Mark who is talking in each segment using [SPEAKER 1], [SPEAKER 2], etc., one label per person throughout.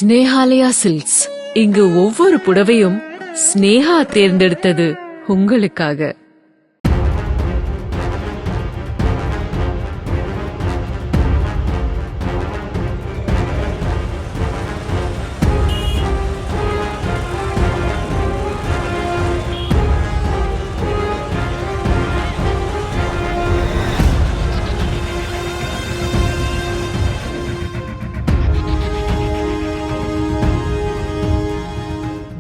[SPEAKER 1] Snehalaya silks. இங்கு ஒவ்வொரு புடவையும் ஸ்னேகா தேர்ந்தெடுத்தது உங்களுக்காக.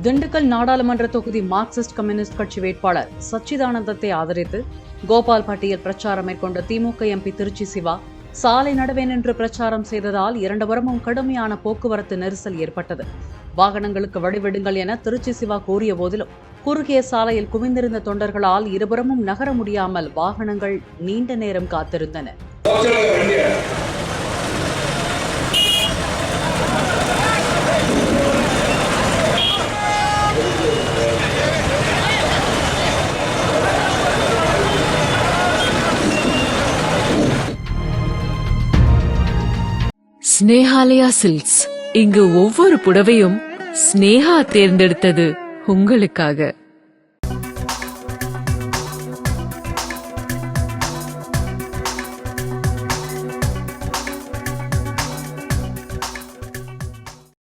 [SPEAKER 2] திண்டுக்கல் நாடாளுமன்ற தொகுதி மார்க்சிஸ்ட் கம்யூனிஸ்ட் கட்சி வேட்பாளர் சச்சிதானந்தத்தை ஆதரித்து கோபால்பட்டியில் பிரச்சாரம் மேற்கொண்ட திமுக எம்பி திருச்சி சிவா சாலை நடுவே நின்று பிரச்சாரம் செய்ததால் இரண்டுபுறமும் கடுமையான போக்குவரத்து நெரிசல் ஏற்பட்டது. வாகனங்களுக்கு வழிவிடுங்கள் என திருச்சி சிவா கூறிய போதிலும் குறுகிய சாலையில் குவிந்திருந்த தொண்டர்களால் இருபுறமும் நகர முடியாமல் வாகனங்கள் நீண்ட நேரம் காத்திருந்தன.
[SPEAKER 1] ஸ்னேஹாலயா சில்க்ஸ். இங்கு ஒவ்வொரு புடவையும் ஸ்னேகா தேர்ந்தெடுத்தது உங்களுக்காக.